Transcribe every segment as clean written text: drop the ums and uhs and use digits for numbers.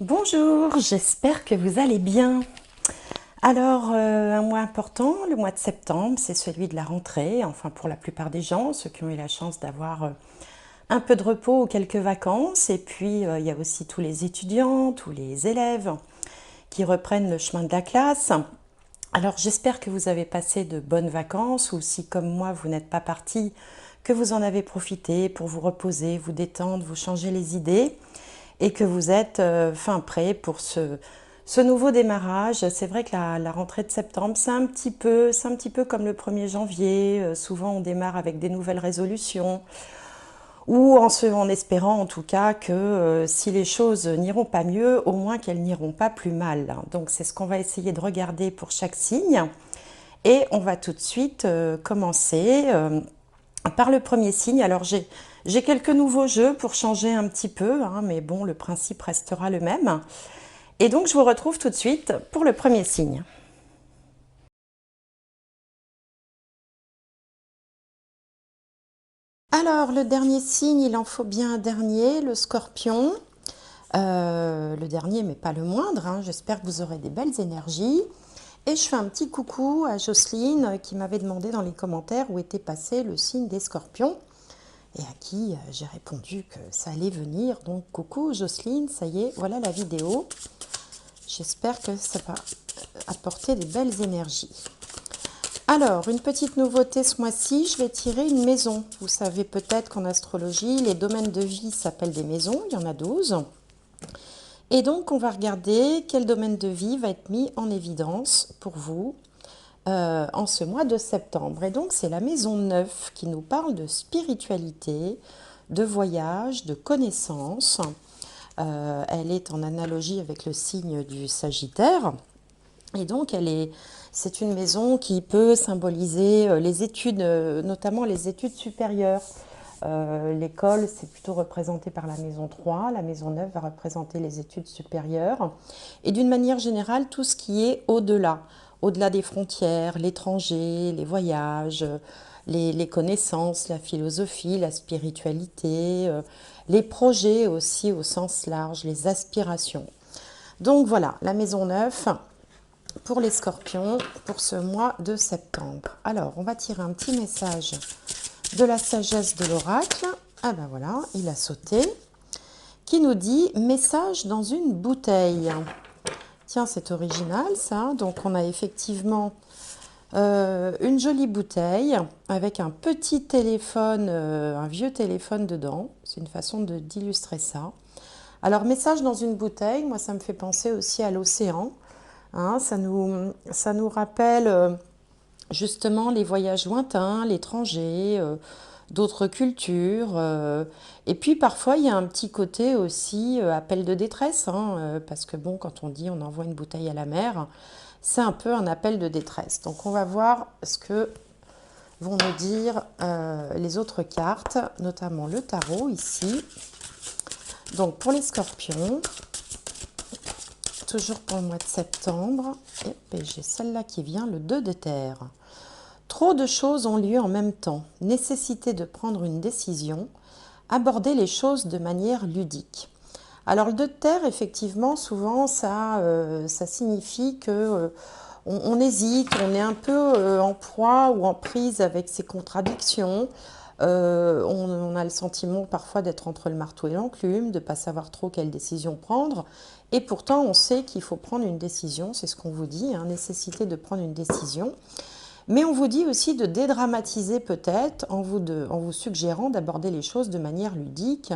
Bonjour, j'espère que vous allez bien. Alors, un mois important, le mois de septembre, c'est celui de la rentrée, enfin pour la plupart des gens, ceux qui ont eu la chance d'avoir un peu de repos ou quelques vacances. Et puis, il y a aussi tous les étudiants, tous les élèves qui reprennent le chemin de la classe. Alors, j'espère que vous avez passé de bonnes vacances ou si, comme moi, vous n'êtes pas parti, que vous en avez profité pour vous reposer, vous détendre, vous changer les idées et que vous êtes fin prêt pour ce nouveau démarrage. C'est vrai que la rentrée de septembre, c'est un petit peu comme le 1er janvier. Souvent, on démarre avec des nouvelles résolutions ou en espérant en tout cas que si les choses n'iront pas mieux, au moins qu'elles n'iront pas plus mal. Donc, c'est ce qu'on va essayer de regarder pour chaque signe. Et on va tout de suite commencer par le premier signe. Alors, j'ai quelques nouveaux jeux pour changer un petit peu, hein, mais bon, le principe restera le même. Et donc, je vous retrouve tout de suite pour le premier signe. Alors, le dernier signe, il en faut bien un dernier, le scorpion. Le dernier, mais pas le moindre, hein. J'espère que vous aurez des belles énergies. Et je fais un petit coucou à Jocelyne qui m'avait demandé dans les commentaires où était passé le signe des scorpions. Et à qui j'ai répondu que ça allait venir. Donc, coucou Jocelyne, ça y est, voilà la vidéo. J'espère que ça va apporter des belles énergies. Alors, une petite nouveauté ce mois-ci, je vais tirer une maison. Vous savez peut-être qu'en astrologie, les domaines de vie s'appellent des maisons, il y en a 12. Et donc, on va regarder quel domaine de vie va être mis en évidence pour vous en ce mois de septembre. Et donc, c'est la maison 9 qui nous parle de spiritualité, de voyage, de connaissances. Elle est en analogie avec le signe du Sagittaire. Et donc, c'est une maison qui peut symboliser les études, notamment les études supérieures. L'école, c'est plutôt représenté par la maison 3. La maison 9 va représenter les études supérieures. Et d'une manière générale, tout ce qui est au-delà. Au-delà des frontières, l'étranger, les voyages, les connaissances, la philosophie, la spiritualité, les projets aussi au sens large, les aspirations. Donc voilà, la maison 9 pour les scorpions pour ce mois de septembre. Alors, on va tirer un petit message de la sagesse de l'oracle. Ah ben voilà, il a sauté. Qui nous dit message dans une bouteille. Tiens, c'est original ça. Donc, on a effectivement une jolie bouteille avec un petit téléphone, un vieux téléphone dedans. C'est une façon d'illustrer ça. Alors, message dans une bouteille, moi, ça me fait penser aussi à l'océan. Hein, ça nous rappelle justement les voyages lointains, l'étranger, d'autres cultures. Et puis parfois, il y a un petit côté aussi appel de détresse, hein, parce que bon, quand on dit on envoie une bouteille à la mer, c'est un peu un appel de détresse. Donc on va voir ce que vont nous dire les autres cartes, notamment le tarot ici. Donc pour les scorpions, toujours pour le mois de septembre, et j'ai celle-là qui vient, le 2 de terre. Trop de choses ont lieu en même temps. Nécessité de prendre une décision. Aborder les choses de manière ludique. Alors le 2 de terre, effectivement, souvent, ça signifie que on hésite, on est un peu en proie ou en prise avec ses contradictions. On a le sentiment parfois d'être entre le marteau et l'enclume, de ne pas savoir trop quelle décision prendre. Et pourtant, on sait qu'il faut prendre une décision, c'est ce qu'on vous dit, hein, nécessité de prendre une décision. Mais on vous dit aussi de dédramatiser peut-être en vous suggérant d'aborder les choses de manière ludique,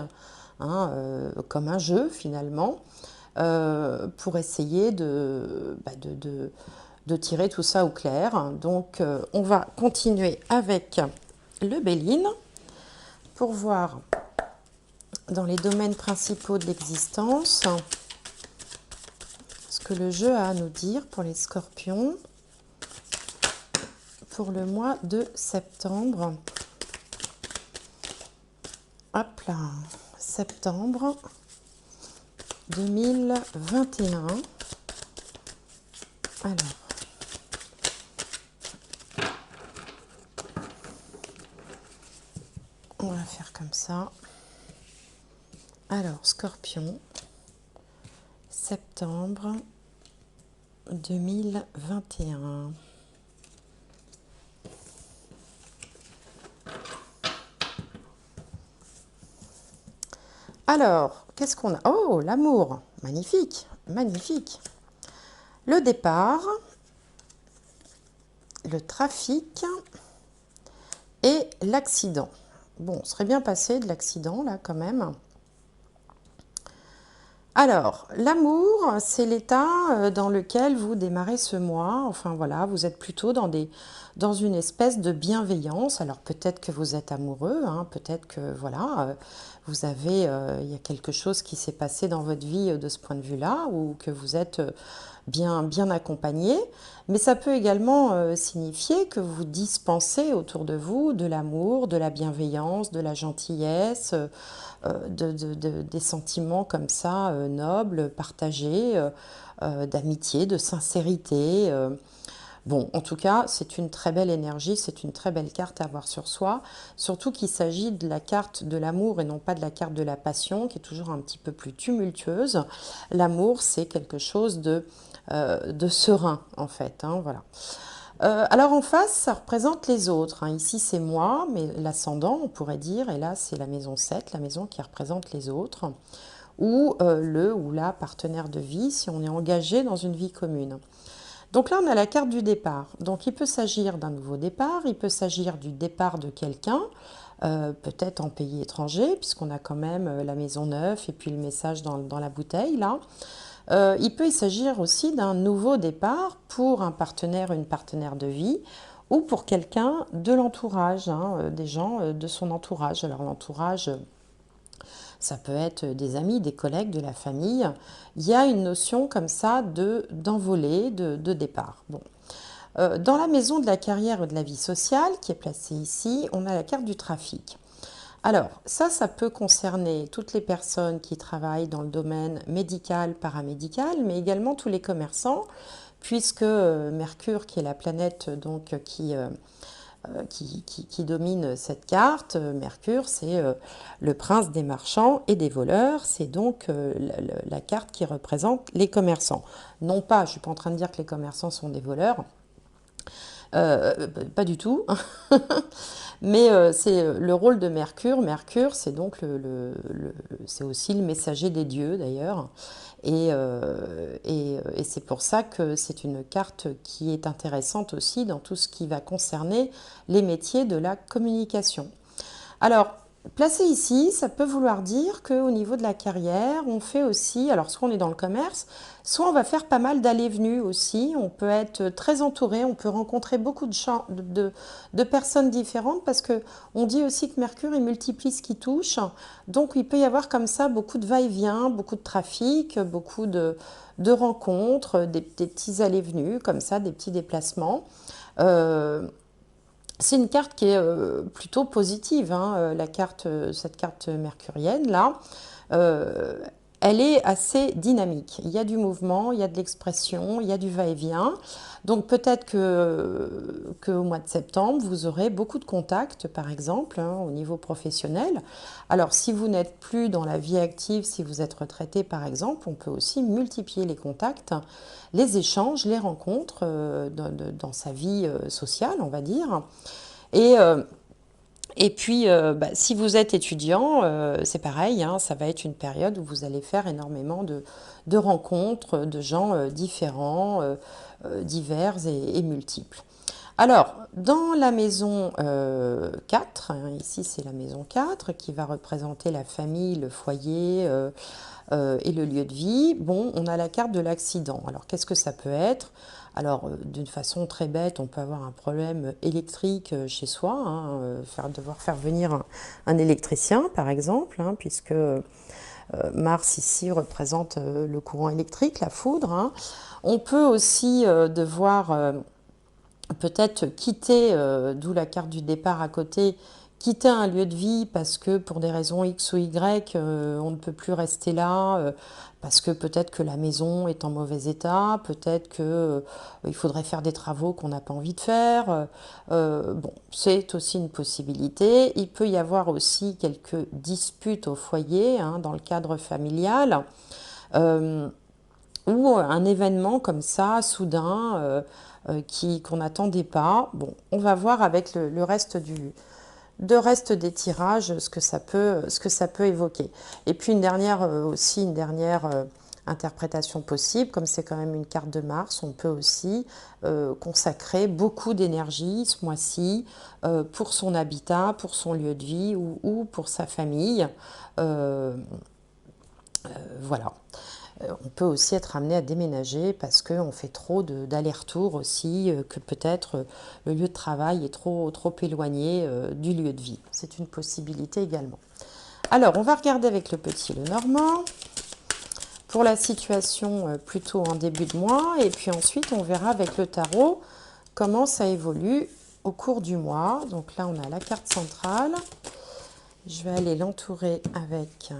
hein, comme un jeu finalement, pour essayer de tirer tout ça au clair. Donc on va continuer avec le Béline pour voir dans les domaines principaux de l'existence ce que le jeu a à nous dire pour les scorpions. Pour le mois de septembre. Hop là, septembre 2021. Alors, on va faire comme ça. Alors, scorpion, septembre 2021. Alors, qu'est-ce qu'on a? Oh, l'amour, magnifique, magnifique. Le départ, le trafic et l'accident. Bon, on serait bien passé de l'accident là quand même. Alors, l'amour, c'est l'état dans lequel vous démarrez ce mois. Enfin voilà, vous êtes plutôt dans une espèce de bienveillance. Alors peut-être que vous êtes amoureux, hein, peut-être que voilà, il y a quelque chose qui s'est passé dans votre vie de ce point de vue-là, ou que vous êtes bien accompagné. Mais ça peut également signifier que vous dispensez autour de vous de l'amour, de la bienveillance, de la gentillesse, des sentiments comme ça, nobles, partagés, d'amitié, de sincérité. Bon, en tout cas, c'est une très belle énergie, c'est une très belle carte à avoir sur soi, surtout qu'il s'agit de la carte de l'amour et non pas de la carte de la passion, qui est toujours un petit peu plus tumultueuse. L'amour, c'est quelque chose de serein, en fait, hein, voilà. Alors en face, ça représente les autres, hein. Ici, c'est moi, mais l'ascendant, on pourrait dire, et là, c'est la maison 7, la maison qui représente les autres, ou le ou la partenaire de vie, si on est engagé dans une vie commune. Donc là, on a la carte du départ. Donc il peut s'agir d'un nouveau départ, il peut s'agir du départ de quelqu'un, peut-être en pays étranger, puisqu'on a quand même la maison 9 et puis le message dans la bouteille, là. Il peut s'agir aussi d'un nouveau départ pour un partenaire, une partenaire de vie, ou pour quelqu'un de l'entourage, hein, des gens de son entourage. Alors l'entourage, ça peut être des amis, des collègues, de la famille. Il y a une notion comme ça d'envolée, de départ. Bon. Dans la maison de la carrière et de la vie sociale, qui est placée ici, on a la carte du trafic. Alors, ça peut concerner toutes les personnes qui travaillent dans le domaine médical, paramédical, mais également tous les commerçants, puisque Mercure, qui est la planète donc, qui domine cette carte, Mercure, c'est le prince des marchands et des voleurs, c'est donc la carte qui représente les commerçants. Non pas, je ne suis pas en train de dire que les commerçants sont des voleurs, pas du tout. Mais c'est le rôle de Mercure. Mercure, c'est donc c'est aussi le messager des dieux d'ailleurs. Et c'est pour ça que c'est une carte qui est intéressante aussi dans tout ce qui va concerner les métiers de la communication. Alors, placé ici, ça peut vouloir dire qu'au niveau de la carrière, on fait aussi, alors soit on est dans le commerce, soit on va faire pas mal d'allées-venues aussi. On peut être très entouré, on peut rencontrer beaucoup de personnes différentes parce que on dit aussi que Mercure, il multiplie ce qui touche. Donc, il peut y avoir comme ça beaucoup de va-et-vient, beaucoup de trafic, beaucoup de rencontres, des petits allées-venues comme ça, des petits déplacements. C'est une carte qui est plutôt positive, hein, cette carte mercurienne là. Elle est assez dynamique. Il y a du mouvement, il y a de l'expression, il y a du va-et-vient. Donc peut-être qu'au mois de septembre, vous aurez beaucoup de contacts, par exemple, hein, au niveau professionnel. Alors si vous n'êtes plus dans la vie active, si vous êtes retraité, par exemple, on peut aussi multiplier les contacts, les échanges, les rencontres dans sa vie sociale, on va dire. Et, euh, et puis, si vous êtes étudiant, c'est pareil, hein, ça va être une période où vous allez faire énormément de rencontres, de gens différents, divers et multiples. Alors, dans la maison 4, hein, ici c'est la maison 4 qui va représenter la famille, le foyer et le lieu de vie. Bon, on a la carte de l'accident. Alors, qu'est-ce que ça peut être? Alors, d'une façon très bête, on peut avoir un problème électrique chez soi, hein, devoir faire venir un électricien, par exemple, hein, puisque Mars ici représente le courant électrique, la foudre, hein. On peut aussi devoir peut-être quitter, d'où la carte du départ à côté, quitter un lieu de vie parce que pour des raisons X ou Y, on ne peut plus rester là, parce que peut-être que la maison est en mauvais état, peut-être que il faudrait faire des travaux qu'on n'a pas envie de faire. Bon, c'est aussi une possibilité. Il peut y avoir aussi quelques disputes au foyer, hein, dans le cadre familial. ou un événement comme ça, soudain, qu'on n'attendait pas. Bon, on va voir avec le reste reste des tirages ce que ça peut évoquer. Et puis une dernière interprétation possible, comme c'est quand même une carte de Mars, on peut aussi consacrer beaucoup d'énergie ce mois-ci pour son habitat, pour son lieu de vie ou pour sa famille. Euh, voilà. On peut aussi être amené à déménager parce qu'on fait trop d'allers-retours aussi, que peut-être le lieu de travail est trop éloigné du lieu de vie. C'est une possibilité également. Alors, on va regarder avec le petit Lenormand pour la situation plutôt en début de mois. Et puis ensuite, on verra avec le tarot comment ça évolue au cours du mois. Donc là, on a la carte centrale. Je vais aller l'entourer avec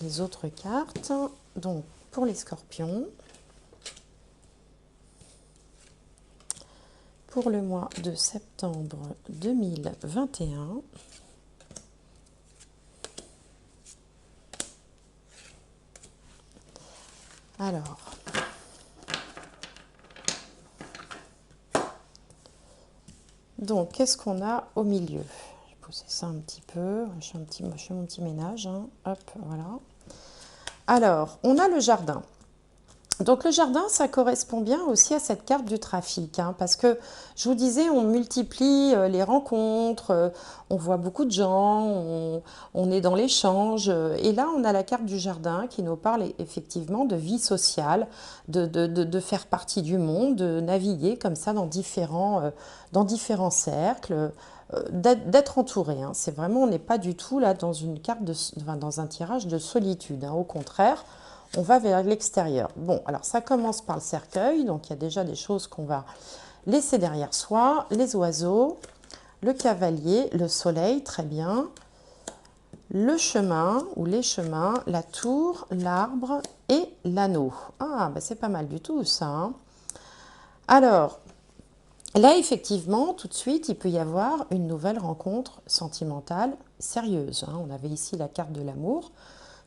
les autres cartes. Donc, pour les scorpions, pour le mois de septembre 2021, alors, donc, qu'est-ce qu'on a au milieu? Je vais pousser ça un petit peu, je fais mon petit ménage, hein. Hop, voilà. Alors, on a le jardin. Donc le jardin, ça correspond bien aussi à cette carte du trafic, hein, parce que je vous disais, on multiplie les rencontres, on voit beaucoup de gens, on est dans l'échange, et là on a la carte du jardin qui nous parle effectivement de vie sociale, de faire partie du monde, de naviguer comme ça dans différents cercles, d'être entouré, hein. C'est vraiment, on n'est pas du tout là dans une carte enfin, dans un tirage de solitude, hein, au contraire. On va vers l'extérieur. Bon, alors ça commence par le cercueil, donc il y a déjà des choses qu'on va laisser derrière soi. Les oiseaux, le cavalier, le soleil, très bien. Le chemin ou les chemins, la tour, l'arbre et l'anneau. Ah, bah c'est pas mal du tout ça, hein. Alors, là effectivement, tout de suite, il peut y avoir une nouvelle rencontre sentimentale sérieuse, hein. On avait ici la carte de l'amour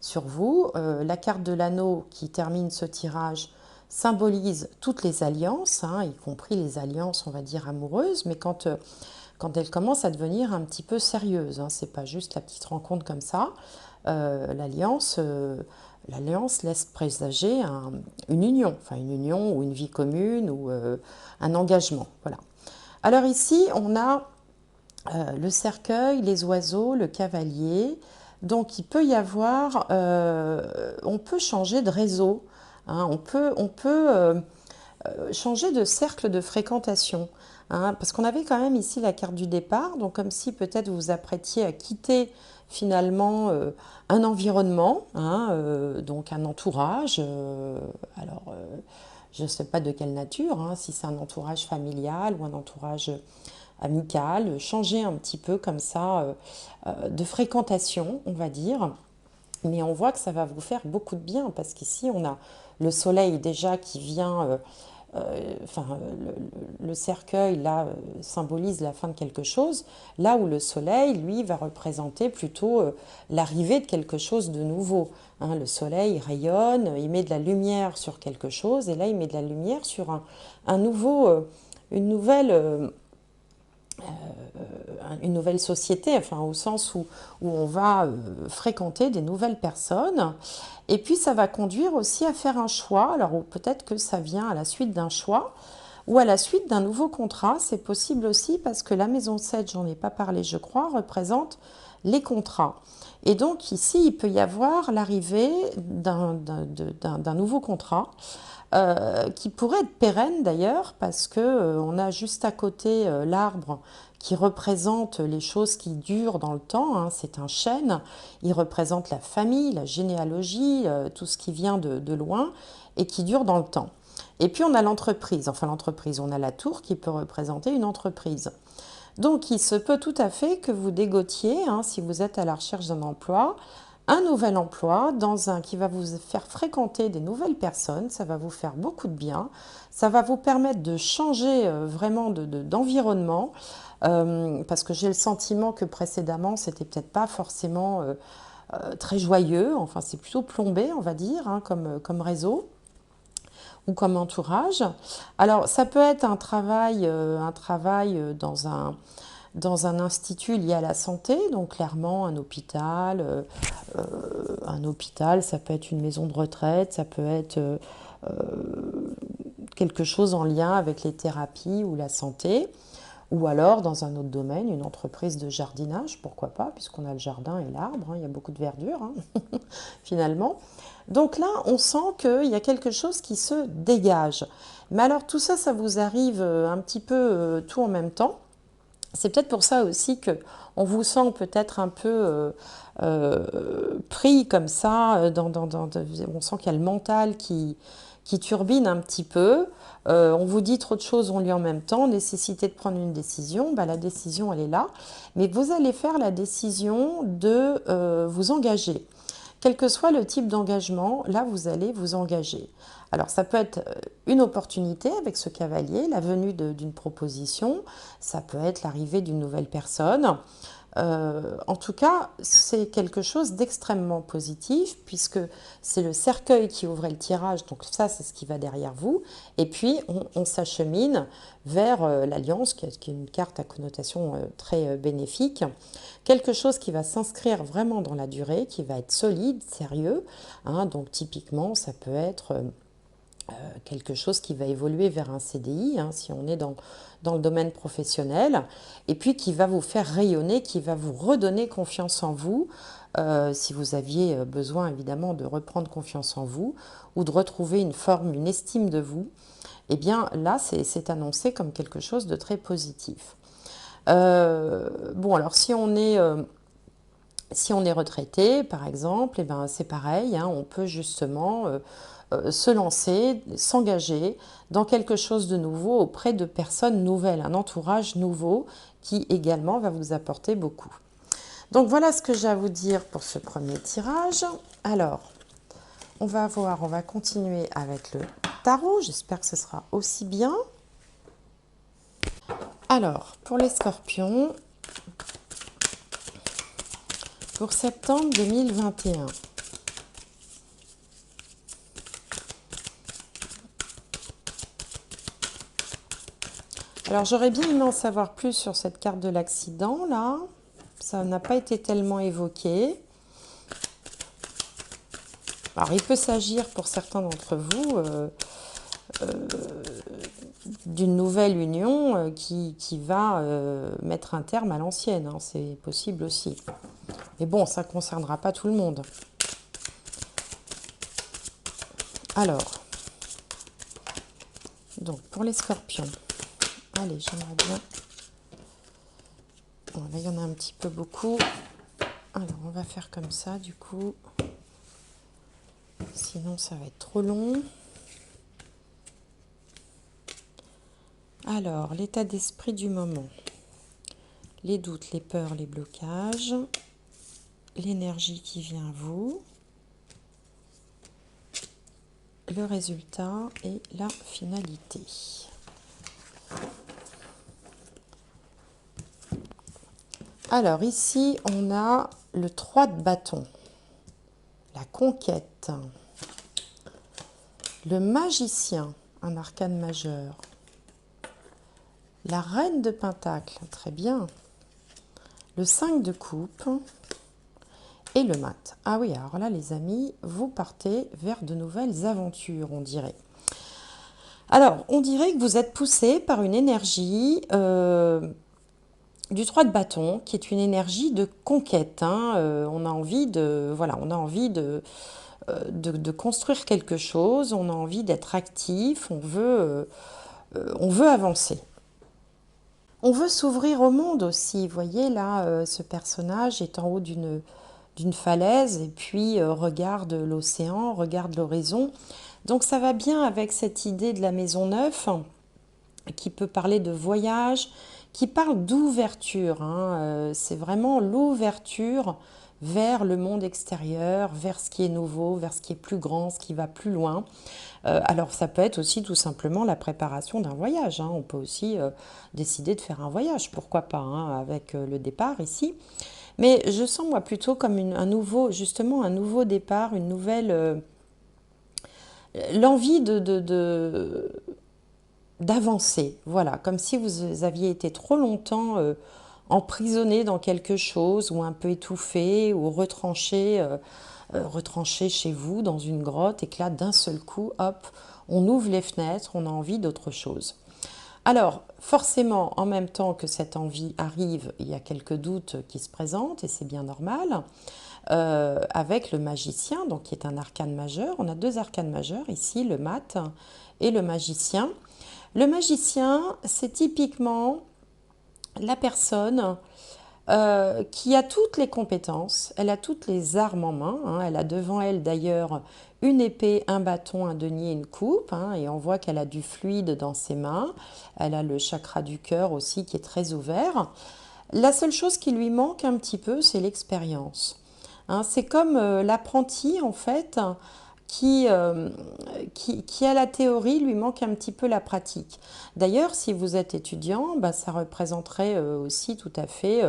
sur vous. La carte de l'anneau qui termine ce tirage symbolise toutes les alliances, hein, y compris les alliances, on va dire, amoureuses, mais quand elles commencent à devenir un petit peu sérieuses, hein, c'est pas juste la petite rencontre comme ça. L'alliance laisse présager une union ou une vie commune ou un engagement. Voilà. Alors ici, on a le cercueil, les oiseaux, le cavalier. Donc il peut y avoir, on peut changer de réseau, hein, on peut changer de cercle de fréquentation, hein, parce qu'on avait quand même ici la carte du départ, donc comme si peut-être vous vous apprêtiez à quitter finalement un environnement, hein, donc un entourage, je ne sais pas de quelle nature, hein, si c'est un entourage familial ou un entourage amical, changer un petit peu comme ça de fréquentation, on va dire. Mais on voit que ça va vous faire beaucoup de bien parce qu'ici, on a le soleil déjà qui vient, enfin, le cercueil là symbolise la fin de quelque chose, là où le soleil, lui, va représenter plutôt l'arrivée de quelque chose de nouveau, hein. Le soleil rayonne, il met de la lumière sur quelque chose, et là, il met de la lumière sur un nouveau, une nouvelle société, enfin, au sens où on va fréquenter des nouvelles personnes. Et puis ça va conduire aussi à faire un choix. Alors peut-être que ça vient à la suite d'un choix ou à la suite d'un nouveau contrat. C'est possible aussi parce que la maison 7, j'en ai pas parlé je crois, représente les contrats. Et donc ici, il peut y avoir l'arrivée d'un nouveau contrat. Qui pourrait être pérenne d'ailleurs parce que on a juste à côté l'arbre qui représente les choses qui durent dans le temps, hein, c'est un chêne, il représente la famille, la généalogie, tout ce qui vient de loin et qui dure dans le temps. Et puis on a l'entreprise, on a la tour qui peut représenter une entreprise. Donc il se peut tout à fait que vous dégotiez, hein, si vous êtes à la recherche d'un emploi, un nouvel emploi qui va vous faire fréquenter des nouvelles personnes, ça va vous faire beaucoup de bien, ça va vous permettre de changer vraiment d'environnement, parce que j'ai le sentiment que précédemment, c'était peut-être pas forcément très joyeux, enfin c'est plutôt plombé, on va dire, hein, comme réseau. ou comme entourage. Alors, ça peut être un travail dans un institut lié à la santé, donc clairement un hôpital, ça peut être une maison de retraite, ça peut être quelque chose en lien avec les thérapies ou la santé, ou alors dans un autre domaine, une entreprise de jardinage, pourquoi pas, puisqu'on a le jardin et l'arbre, hein, il y a beaucoup de verdure finalement. Donc là, on sent qu'il y a quelque chose qui se dégage. Mais alors tout ça, ça vous arrive un petit peu tout en même temps. C'est peut-être pour ça aussi que on vous sent peut-être un peu pris comme ça. On sent qu'il y a le mental qui turbine un petit peu. On vous dit trop de choses, on lit en même temps. Nécessité de prendre une décision. Bah, la décision, elle est là. Mais vous allez faire la décision de vous engager. Quel que soit le type d'engagement, là, vous allez vous engager. Alors, ça peut être une opportunité avec ce cavalier, la venue d'une proposition, ça peut être l'arrivée d'une nouvelle personne. En tout cas, c'est quelque chose d'extrêmement positif puisque c'est le cercueil qui ouvrait le tirage, donc ça c'est ce qui va derrière vous, et puis on s'achemine vers l'alliance qui est une carte à connotation très bénéfique, quelque chose qui va s'inscrire vraiment dans la durée, qui va être solide, sérieux, hein, donc typiquement ça peut être quelque chose qui va évoluer vers un CDI, hein, si on est dans le domaine professionnel, et puis qui va vous faire rayonner, qui va vous redonner confiance en vous, si vous aviez besoin évidemment de reprendre confiance en vous, ou de retrouver une forme, une estime de vous, eh bien là c'est annoncé comme quelque chose de très positif. Bon alors si on est retraité, par exemple, eh ben, c'est pareil, hein, on peut justement se lancer, s'engager dans quelque chose de nouveau auprès de personnes nouvelles, un entourage nouveau qui également va vous apporter beaucoup. Donc voilà ce que j'ai à vous dire pour ce premier tirage. Alors, on va continuer avec le tarot, j'espère que ce sera aussi bien. Alors, pour les scorpions, pour septembre 2021. Alors j'aurais bien aimé en savoir plus sur cette carte de l'accident là, ça n'a pas été tellement évoqué. Alors il peut s'agir pour certains d'entre vous d'une nouvelle union qui va mettre un terme à l'ancienne, hein, c'est possible aussi. Mais bon, ça ne concernera pas tout le monde. Alors, donc pour les scorpions, allez, j'aimerais bien... Bon, là, il y en a un petit peu beaucoup. Alors, on va faire comme ça, du coup. Sinon, ça va être trop long. Alors, l'état d'esprit du moment. Les doutes, les peurs, les blocages. L'énergie qui vient à vous. Le résultat et la finalité. Alors ici, on a le 3 de bâton, la conquête, le magicien, un arcane majeur, la reine de pentacle, très bien, le 5 de coupe et le mat. Ah oui, alors là les amis, vous partez vers de nouvelles aventures, on dirait. Alors, on dirait que vous êtes poussé par une énergie du 3 de bâton, qui est une énergie de conquête. Hein. On a envie de construire quelque chose, on a envie d'être actif, on veut avancer. On veut s'ouvrir au monde aussi. Vous voyez là, ce personnage est en haut d'une falaise et puis regarde l'océan, regarde l'horizon. Donc ça va bien avec cette idée de la maison neuve qui peut parler de voyage, qui parle d'ouverture. Hein. C'est vraiment l'ouverture vers le monde extérieur, vers ce qui est nouveau, vers ce qui est plus grand, ce qui va plus loin. Alors ça peut être aussi tout simplement la préparation d'un voyage. Hein. On peut aussi décider de faire un voyage, pourquoi pas, hein, avec le départ ici. Mais je sens moi plutôt comme un nouveau départ, une nouvelle l'envie d'avancer, voilà, comme si vous aviez été trop longtemps emprisonné dans quelque chose, ou un peu étouffé, ou retranché chez vous dans une grotte, et que là, d'un seul coup, hop, on ouvre les fenêtres, on a envie d'autre chose. Alors, forcément, en même temps que cette envie arrive, il y a quelques doutes qui se présentent, et c'est bien normal. Avec le magicien, donc qui est un arcane majeur. On a deux arcanes majeurs ici, le mat et le magicien. Le magicien, c'est typiquement la personne qui a toutes les compétences, elle a toutes les armes en main, hein. Elle a devant elle d'ailleurs une épée, un bâton, un denier, une coupe, hein, et on voit qu'elle a du fluide dans ses mains. Elle a le chakra du cœur aussi qui est très ouvert. La seule chose qui lui manque un petit peu, c'est l'expérience. Hein, c'est comme l'apprenti en fait qui, euh, qui a la théorie, lui manque un petit peu la pratique. D'ailleurs, si vous êtes étudiant, bah, ça représenterait aussi tout à fait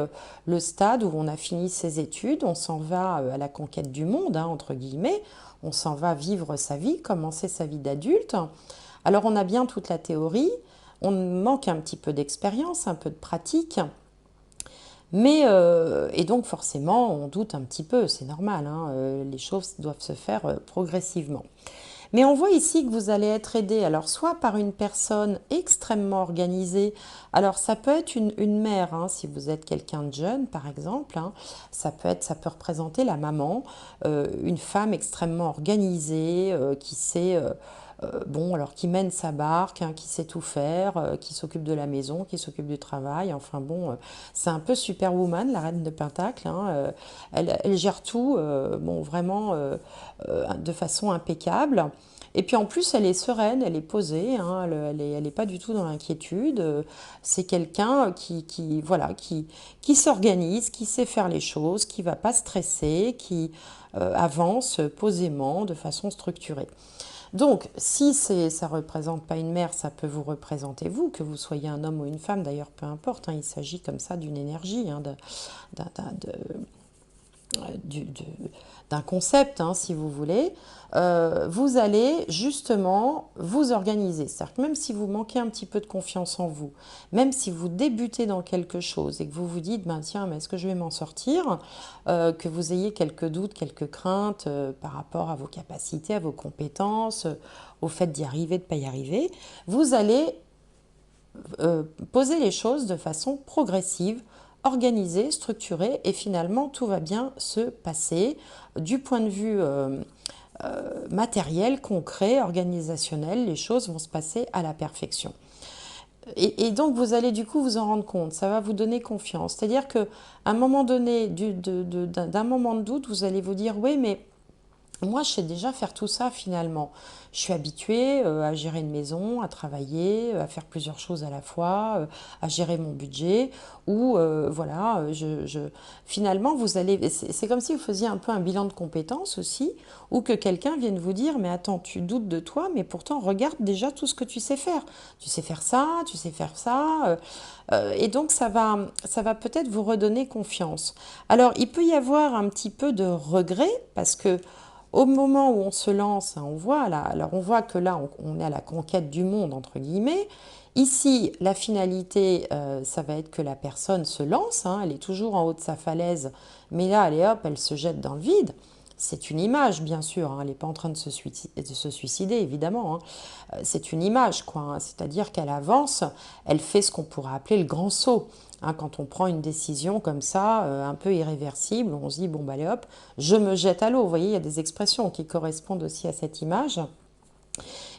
le stade où on a fini ses études, on s'en va à la conquête du monde, hein, entre guillemets, on s'en va vivre sa vie, commencer sa vie d'adulte. Alors on a bien toute la théorie, on manque un petit peu d'expérience, un peu de pratique. Mais, et donc forcément, on doute un petit peu, c'est normal, hein, les choses doivent se faire progressivement. Mais on voit ici que vous allez être aidé, alors soit par une personne extrêmement organisée, alors ça peut être une mère, hein, si vous êtes quelqu'un de jeune par exemple, hein, ça peut représenter la maman, une femme extrêmement organisée, qui sait... bon, alors qui mène sa barque, hein, qui sait tout faire, qui s'occupe de la maison, qui s'occupe du travail. Enfin bon, c'est un peu Superwoman, la reine de Pentacle, hein, elle gère tout, bon, vraiment de façon impeccable. Et puis en plus, elle est sereine, elle est posée, hein, elle est pas du tout dans l'inquiétude. C'est quelqu'un voilà, qui s'organise, qui sait faire les choses, qui va pas stresser, qui avance posément, de façon structurée. Donc, si ça ne représente pas une mère, ça peut vous représenter vous, que vous soyez un homme ou une femme, d'ailleurs, peu importe, hein, il s'agit comme ça d'une énergie, hein, d'un concept, hein, si vous voulez, vous allez justement vous organiser. C'est-à-dire que même si vous manquez un petit peu de confiance en vous, même si vous débutez dans quelque chose et que vous vous dites, ben, tiens, mais est-ce que je vais m'en sortir, que vous ayez quelques doutes, quelques craintes par rapport à vos capacités, à vos compétences, au fait d'y arriver, de ne pas y arriver, vous allez poser les choses de façon progressive, organisée, structurée, et finalement tout va bien se passer du point de vue matériel, concret, organisationnel, les choses vont se passer à la perfection. Et donc vous allez du coup vous en rendre compte, ça va vous donner confiance. C'est-à-dire qu'à un moment donné, d'un moment de doute, vous allez vous dire, oui, mais moi, je sais déjà faire tout ça finalement. Je suis habituée à gérer une maison, à travailler, à faire plusieurs choses à la fois, à gérer mon budget. Ou voilà, finalement, vous allez. C'est comme si vous faisiez un peu un bilan de compétences aussi, ou que quelqu'un vienne vous dire, mais attends, tu doutes de toi, mais pourtant regarde déjà tout ce que tu sais faire. Tu sais faire ça, tu sais faire ça. Et donc ça va peut-être vous redonner confiance. Alors, il peut y avoir un petit peu de regret parce que au moment où on se lance, hein, on voit là, alors on voit que là, on est à la conquête du monde, entre guillemets. Ici, la finalité, ça va être que la personne se lance, hein, elle est toujours en haut de sa falaise, mais là, allez hop, elle se jette dans le vide. C'est une image, bien sûr, hein, elle n'est pas en train de se suicider, évidemment. Hein. C'est une image, quoi. Hein, c'est-à-dire qu'elle avance, elle fait ce qu'on pourrait appeler le grand saut. Hein, quand on prend une décision comme ça, un peu irréversible, on se dit, bon, bah, allez hop, je me jette à l'eau. Vous voyez, il y a des expressions qui correspondent aussi à cette image.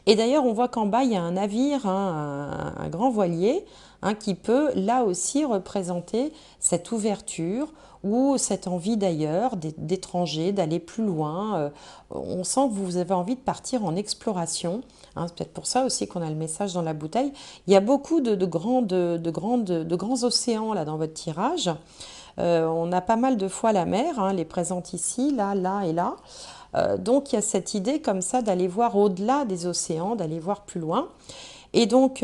Et d'ailleurs, on voit qu'en bas, il y a un navire, hein, un grand voilier, hein, qui peut là aussi représenter cette ouverture ou cette envie d'ailleurs, d'étranger, d'aller plus loin. On sent que vous avez envie de partir en exploration. Hein, c'est peut-être pour ça aussi qu'on a le message dans la bouteille. Il y a beaucoup de grands océans là dans votre tirage. On a pas mal de fois la mer, hein, elle est présente ici, là et là. Donc il y a cette idée comme ça d'aller voir au-delà des océans, d'aller voir plus loin. Et donc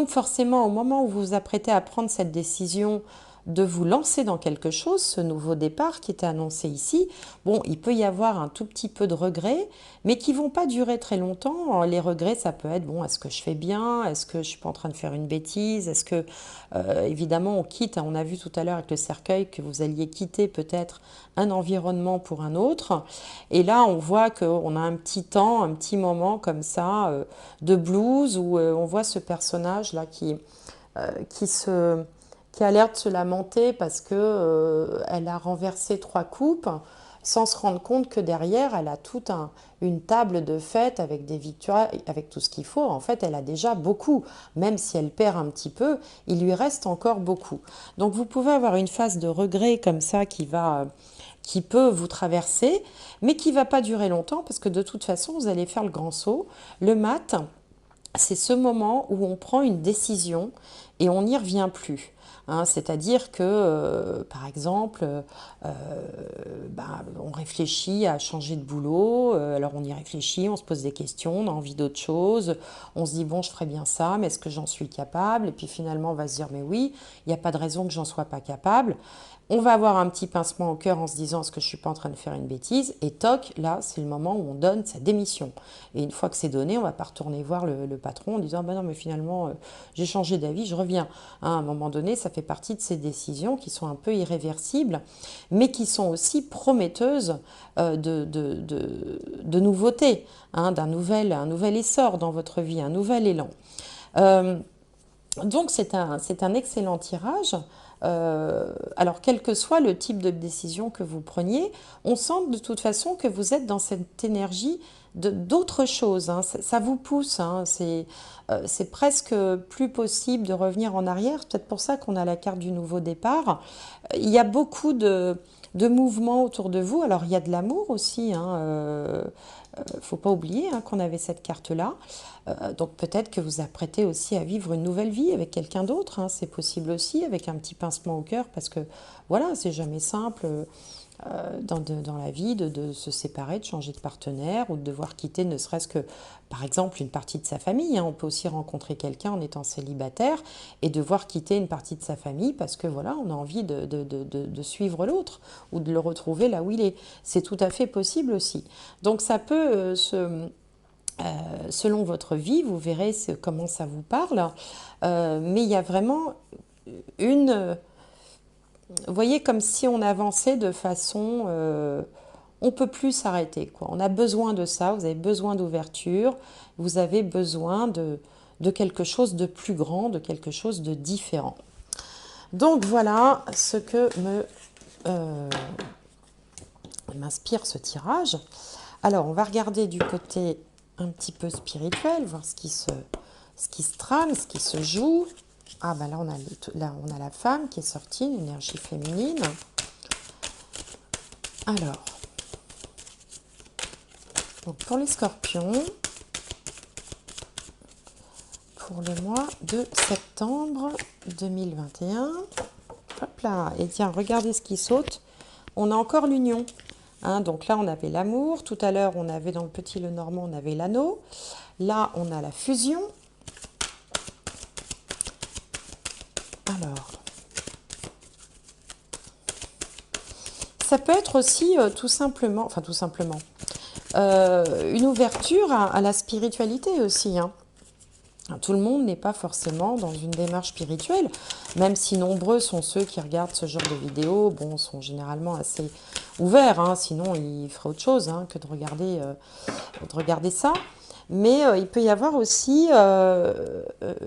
forcément, au moment où vous vous apprêtez à prendre cette décision de vous lancer dans quelque chose, ce nouveau départ qui était annoncé ici. Bon, il peut y avoir un tout petit peu de regrets, mais qui vont pas durer très longtemps. Les regrets, ça peut être, bon, est-ce que je fais bien? Est-ce que je suis pas en train de faire une bêtise? Est-ce que, évidemment, on quitte, on a vu tout à l'heure avec le cercueil que vous alliez quitter peut-être un environnement pour un autre. Et là, on voit qu'on a un petit temps, un petit moment comme ça, de blues, où on voit ce personnage-là qui se qui a l'air de se lamenter parce que elle a renversé 3 coupes sans se rendre compte que derrière, elle a toute une table de fête avec des victoires, avec tout ce qu'il faut. En fait, elle a déjà beaucoup. Même si elle perd un petit peu, il lui reste encore beaucoup. Donc, vous pouvez avoir une phase de regret comme ça qui peut vous traverser, mais qui ne va pas durer longtemps parce que de toute façon, vous allez faire le grand saut. Le mat, c'est ce moment où on prend une décision et on n'y revient plus. Hein, c'est-à-dire que, par exemple, on réfléchit à changer de boulot, alors on y réfléchit, on se pose des questions, on a envie d'autre chose, on se dit, bon, je ferais bien ça, mais est-ce que j'en suis capable? Et puis finalement, on va se dire, mais oui, il n'y a pas de raison que j'en sois pas capable. On va avoir un petit pincement au cœur en se disant, est-ce que je ne suis pas en train de faire une bêtise? Et toc, là, c'est le moment où on donne sa démission. Et une fois que c'est donné, on ne va pas retourner voir le patron en disant, bah non, mais finalement, j'ai changé d'avis, je reviens. Hein, à un moment donné, ça fait partie de ces décisions qui sont un peu irréversibles, mais qui sont aussi prometteuses de nouveautés, hein, un nouvel essor dans votre vie, un nouvel élan. Euh, donc c'est un excellent tirage. Alors quel que soit le type de décision que vous preniez, on sent de toute façon que vous êtes dans cette énergie d'autre chose. Hein. Ça vous pousse. Hein. C'est presque plus possible de revenir en arrière. C'est peut-être pour ça qu'on a la carte du nouveau départ. Il y a beaucoup de mouvements autour de vous. Alors il y a de l'amour aussi. Hein. Faut pas oublier hein, qu'on avait cette carte-là. Donc peut-être que vous apprêtez aussi à vivre une nouvelle vie avec quelqu'un d'autre. Hein. C'est possible aussi avec un petit pincement au cœur parce que voilà, c'est jamais simple dans la vie de se séparer, de changer de partenaire ou de devoir quitter ne serait-ce que par exemple une partie de sa famille. Hein. On peut aussi rencontrer quelqu'un en étant célibataire et devoir quitter une partie de sa famille parce que voilà, on a envie de suivre l'autre ou de le retrouver là où il est. C'est tout à fait possible aussi. Donc ça peut selon votre vie, vous verrez comment ça vous parle. Mais il y a vraiment vous voyez, comme si on avançait de façon... on ne peut plus s'arrêter, quoi. On a besoin de ça, vous avez besoin d'ouverture, vous avez besoin de quelque chose de plus grand, de quelque chose de différent. Donc voilà ce que m'inspire ce tirage. Alors, on va regarder du côté un petit peu spirituel, voir ce qui se trame, ce qui se joue. Ah ben là on a la femme qui est sortie, une énergie féminine. Alors, donc pour les scorpions, pour le mois de septembre 2021. Hop là, et tiens, regardez ce qui saute. On a encore l'union. Hein, donc là, on avait l'amour. Tout à l'heure, on avait dans le petit Lenormand, on avait l'anneau. Là, on a la fusion. Alors, ça peut être aussi tout simplement, une ouverture à la spiritualité aussi. Hein. Tout le monde n'est pas forcément dans une démarche spirituelle, même si nombreux sont ceux qui regardent ce genre de vidéos, bon, sont généralement assez ouverts, hein, sinon ils feraient autre chose hein, que de regarder ça. Mais il peut y avoir aussi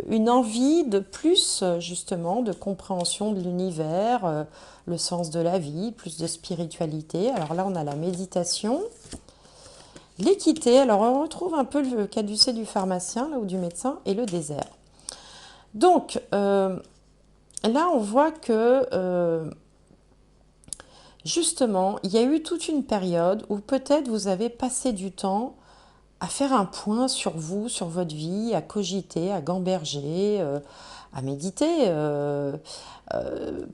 une envie de plus, justement, de compréhension de l'univers, le sens de la vie, plus de spiritualité. Alors là, on a la méditation. L'équité, alors on retrouve un peu le caducée du pharmacien là, ou du médecin et le désert. Donc, là, on voit que, justement, il y a eu toute une période où peut-être vous avez passé du temps à faire un point sur vous, sur votre vie, à cogiter, à gamberger, à méditer.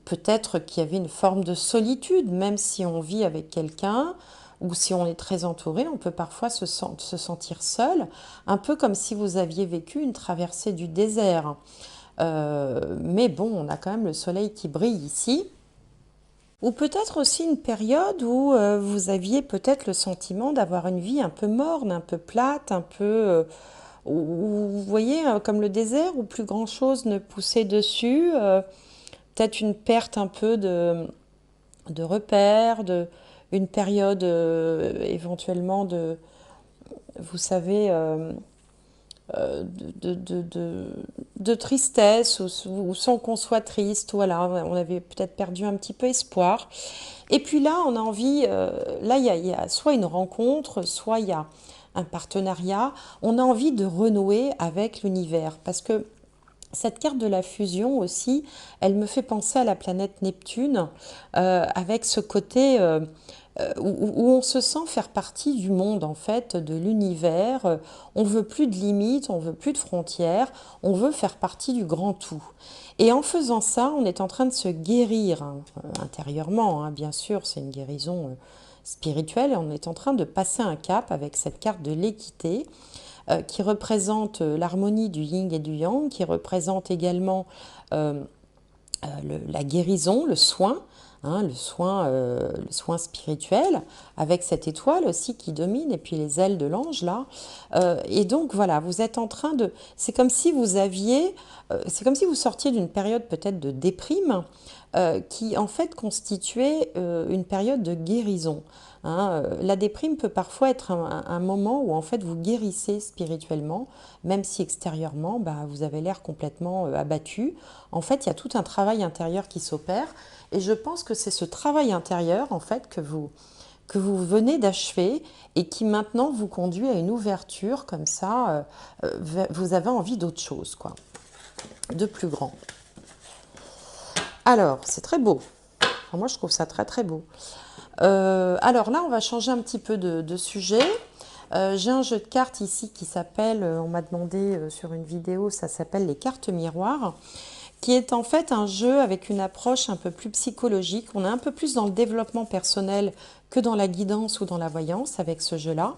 Peut-être qu'il y avait une forme de solitude, même si on vit avec quelqu'un ou si on est très entouré, on peut parfois se sentir seul, un peu comme si vous aviez vécu une traversée du désert. Mais bon, on a quand même le soleil qui brille ici. Ou peut-être aussi une période où vous aviez peut-être le sentiment d'avoir une vie un peu morne, un peu plate, un peu, vous voyez, comme le désert, où plus grand-chose ne poussait dessus. Peut-être une perte un peu de repères, une période éventuellement de, vous savez, de tristesse ou sans qu'on soit triste. Voilà, on avait peut-être perdu un petit peu espoir. Et puis là, on a envie, là, il y a soit une rencontre, soit il y a un partenariat. On a envie de renouer avec l'univers parce que cette carte de la fusion aussi, elle me fait penser à la planète Neptune, avec ce côté où on se sent faire partie du monde, en fait, de l'univers. On veut plus de limites, on veut plus de frontières, on veut faire partie du grand tout. Et en faisant ça, on est en train de se guérir hein, intérieurement, hein, bien sûr, c'est une guérison spirituelle, et on est en train de passer un cap avec cette carte de l'équité qui représente l'harmonie du yin et du yang, qui représente également la guérison, le soin, hein, le soin spirituel, avec cette étoile aussi qui domine, et puis les ailes de l'ange là. Et donc voilà, vous êtes en train de... C'est comme si vous aviez... c'est comme si vous sortiez d'une période peut-être de déprime, qui en fait constituait une période de guérison. Hein. La déprime peut parfois être un moment où en fait vous guérissez spirituellement, même si extérieurement bah, vous avez l'air complètement abattu. En fait, il y a tout un travail intérieur qui s'opère, et je pense que c'est ce travail intérieur en fait que vous venez d'achever et qui maintenant vous conduit à une ouverture comme ça. Vous avez envie d'autre chose, quoi, de plus grand. Alors, c'est très beau. Enfin, moi, je trouve ça très très beau. Alors là, on va changer un petit peu de sujet. J'ai un jeu de cartes ici qui s'appelle, on m'a demandé sur une vidéo, ça s'appelle les cartes miroirs, qui est en fait un jeu avec une approche un peu plus psychologique. On est un peu plus dans le développement personnel que dans la guidance ou dans la voyance avec ce jeu-là.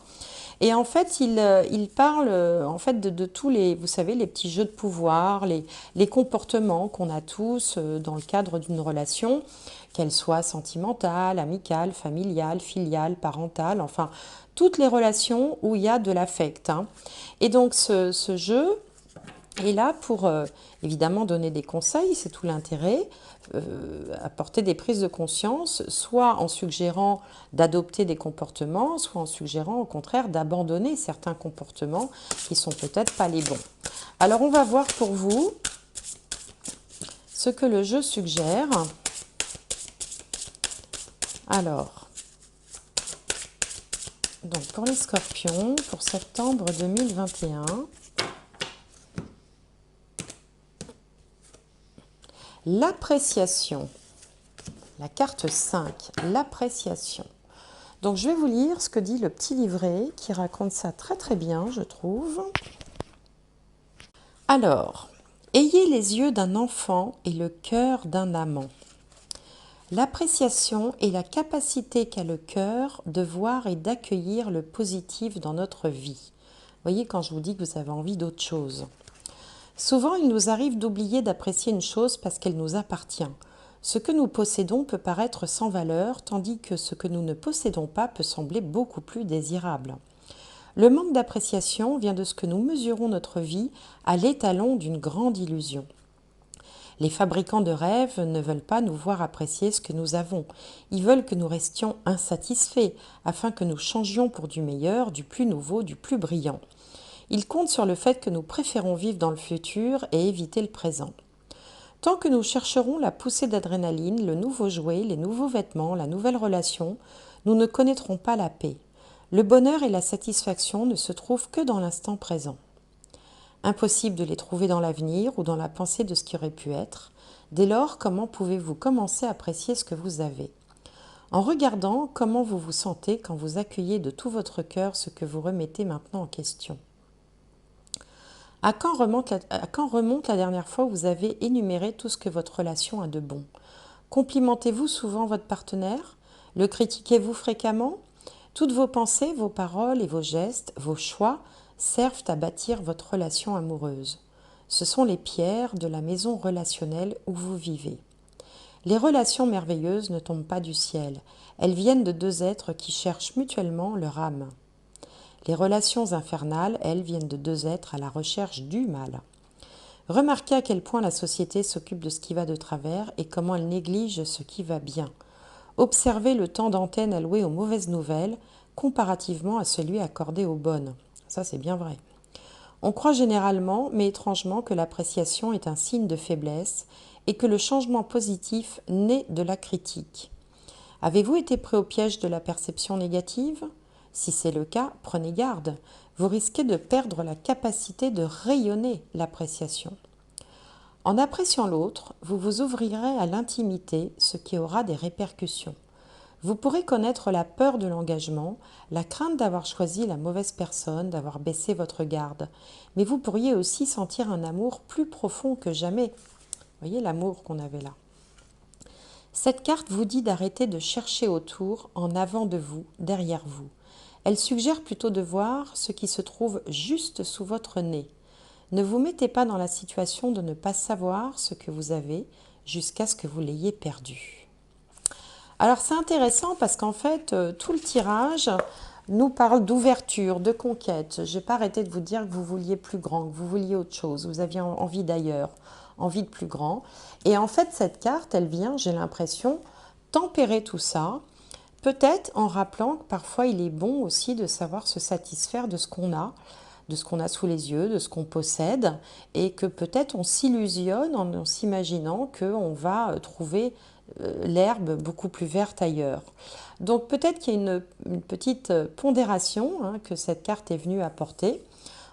Et en fait, il parle en fait de tous les, vous savez, les petits jeux de pouvoir, les comportements qu'on a tous dans le cadre d'une relation, qu'elle soit sentimentale, amicale, familiale, filiale, parentale, enfin, toutes les relations où il y a de l'affect. Hein. Et donc, ce jeu est là pour, évidemment, donner des conseils, c'est tout l'intérêt, apporter des prises de conscience, soit en suggérant d'adopter des comportements, soit en suggérant au contraire d'abandonner certains comportements qui sont peut-être pas les bons. Alors on va voir pour vous ce que le jeu suggère. Alors, donc pour les scorpions, pour septembre 2021, l'appréciation. La carte 5, l'appréciation. Donc je vais vous lire ce que dit le petit livret qui raconte ça très très bien, je trouve. Alors, ayez les yeux d'un enfant et le cœur d'un amant. L'appréciation est la capacité qu'a le cœur de voir et d'accueillir le positif dans notre vie. Vous voyez quand je vous dis que vous avez envie d'autre chose. Souvent, il nous arrive d'oublier d'apprécier une chose parce qu'elle nous appartient. Ce que nous possédons peut paraître sans valeur, tandis que ce que nous ne possédons pas peut sembler beaucoup plus désirable. Le manque d'appréciation vient de ce que nous mesurons notre vie à l'étalon d'une grande illusion. Les fabricants de rêves ne veulent pas nous voir apprécier ce que nous avons. Ils veulent que nous restions insatisfaits, afin que nous changions pour du meilleur, du plus nouveau, du plus brillant. Ils comptent sur le fait que nous préférons vivre dans le futur et éviter le présent. Tant que nous chercherons la poussée d'adrénaline, le nouveau jouet, les nouveaux vêtements, la nouvelle relation, nous ne connaîtrons pas la paix. Le bonheur et la satisfaction ne se trouvent que dans l'instant présent. Impossible de les trouver dans l'avenir ou dans la pensée de ce qui aurait pu être. Dès lors, comment pouvez-vous commencer à apprécier ce que vous avez ? En regardant comment vous vous sentez quand vous accueillez de tout votre cœur ce que vous remettez maintenant en question. À quand remonte la dernière fois où vous avez énuméré tout ce que votre relation a de bon ? Complimentez-vous souvent votre partenaire ? Le critiquez-vous fréquemment ? Toutes vos pensées, vos paroles et vos gestes, vos choix servent à bâtir votre relation amoureuse. Ce sont les pierres de la maison relationnelle où vous vivez. Les relations merveilleuses ne tombent pas du ciel, elles viennent de deux êtres qui cherchent mutuellement leur âme. Les relations infernales, elles, viennent de deux êtres à la recherche du mal. Remarquez à quel point la société s'occupe de ce qui va de travers et comment elle néglige ce qui va bien. Observez le temps d'antenne alloué aux mauvaises nouvelles comparativement à celui accordé aux bonnes. Ça, c'est bien vrai. On croit généralement, mais étrangement, que l'appréciation est un signe de faiblesse et que le changement positif naît de la critique. Avez-vous été pris au piège de la perception négative ? Si c'est le cas, prenez garde. Vous risquez de perdre la capacité de rayonner l'appréciation. En appréciant l'autre, vous vous ouvrirez à l'intimité, ce qui aura des répercussions. Vous pourrez connaître la peur de l'engagement, la crainte d'avoir choisi la mauvaise personne, d'avoir baissé votre garde. Mais vous pourriez aussi sentir un amour plus profond que jamais. Vous voyez l'amour qu'on avait là. Cette carte vous dit d'arrêter de chercher autour, en avant de vous, derrière vous. Elle suggère plutôt de voir ce qui se trouve juste sous votre nez. Ne vous mettez pas dans la situation de ne pas savoir ce que vous avez jusqu'à ce que vous l'ayez perdu. Alors c'est intéressant parce qu'en fait, tout le tirage nous parle d'ouverture, de conquête. Je n'ai pas arrêté de vous dire que vous vouliez plus grand, que vous vouliez autre chose, vous aviez envie d'ailleurs, envie de plus grand. Et en fait, cette carte, elle vient, j'ai l'impression, tempérer tout ça, peut-être en rappelant que parfois il est bon aussi de savoir se satisfaire de ce qu'on a sous les yeux, de ce qu'on possède, et que peut-être on s'illusionne en s'imaginant qu'on va trouver l'herbe beaucoup plus verte ailleurs. Donc peut-être qu'il y a une petite pondération que cette carte est venue apporter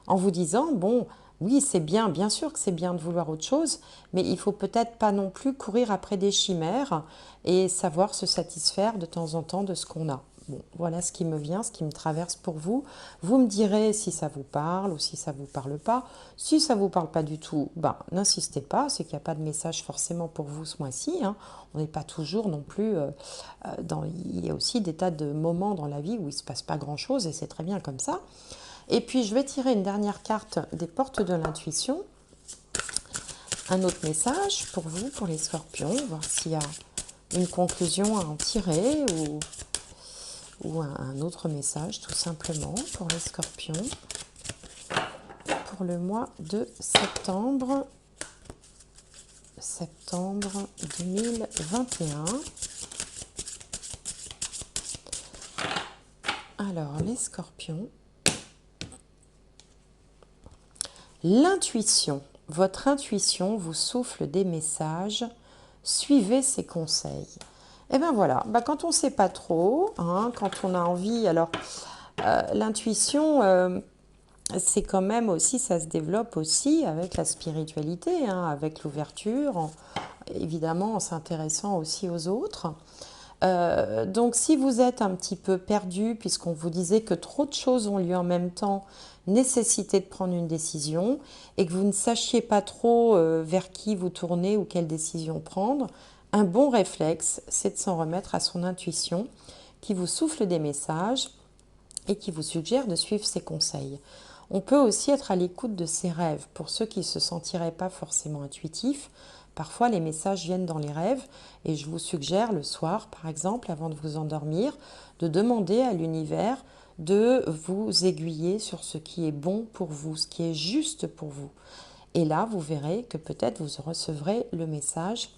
en vous disant, bon, oui, c'est bien sûr que c'est bien de vouloir autre chose, mais il faut peut-être pas non plus courir après des chimères et savoir se satisfaire de temps en temps de ce qu'on a. Bon, voilà ce qui me vient, ce qui me traverse pour vous. Vous me direz si ça vous parle ou si ça ne vous parle pas. Si ça ne vous parle pas du tout, n'insistez pas, c'est qu'il n'y a pas de message forcément pour vous ce mois-ci. On n'est pas toujours non plus il y a aussi des tas de moments dans la vie où il ne se passe pas grand-chose et c'est très bien comme ça. Et puis je vais tirer une dernière carte des portes de l'intuition. Un autre message pour vous, pour les scorpions, voir s'il y a une conclusion à en tirer ou un autre message tout simplement pour les scorpions pour le mois de septembre 2021. Alors les scorpions, l'intuition, votre intuition vous souffle des messages, suivez ses conseils. Et bien voilà, quand on ne sait pas trop, quand on a envie, alors l'intuition, c'est quand même aussi, ça se développe aussi avec la spiritualité, avec l'ouverture, évidemment en s'intéressant aussi aux autres. Donc si vous êtes un petit peu perdu, puisqu'on vous disait que trop de choses ont lieu en même temps, nécessité de prendre une décision, et que vous ne sachiez pas trop vers qui vous tourner ou quelle décision prendre, un bon réflexe, c'est de s'en remettre à son intuition, qui vous souffle des messages et qui vous suggère de suivre ses conseils. On peut aussi être à l'écoute de ses rêves. Pour ceux qui ne se sentiraient pas forcément intuitifs, parfois les messages viennent dans les rêves et je vous suggère le soir, par exemple, avant de vous endormir, de demander à l'univers de vous aiguiller sur ce qui est bon pour vous, ce qui est juste pour vous. Et là, vous verrez que peut-être vous recevrez le message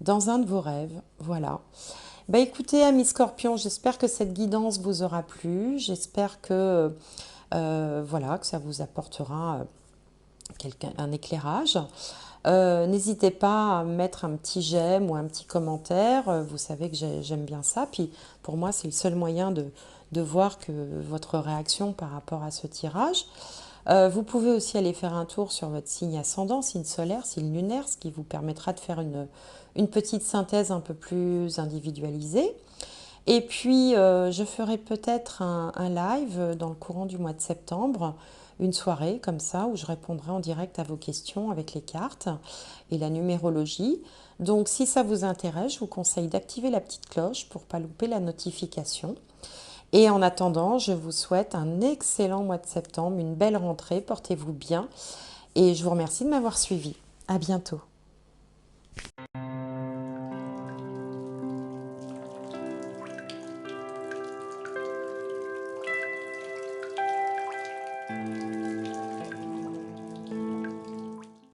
dans un de vos rêves. Voilà. Écoutez, amis scorpions, j'espère que cette guidance vous aura plu. J'espère que, que ça vous apportera un éclairage. N'hésitez pas à mettre un petit j'aime ou un petit commentaire. Vous savez que j'aime bien ça. Puis pour moi, c'est le seul moyen de voir que votre réaction par rapport à ce tirage. Vous pouvez aussi aller faire un tour sur votre signe ascendant, signe solaire, signe lunaire, ce qui vous permettra de faire une petite synthèse un peu plus individualisée. Et puis, je ferai peut-être un live dans le courant du mois de septembre, une soirée comme ça, où je répondrai en direct à vos questions avec les cartes et la numérologie. Donc, si ça vous intéresse, je vous conseille d'activer la petite cloche pour ne pas louper la notification. Et en attendant, je vous souhaite un excellent mois de septembre, une belle rentrée, portez-vous bien. Et je vous remercie de m'avoir suivi. À bientôt.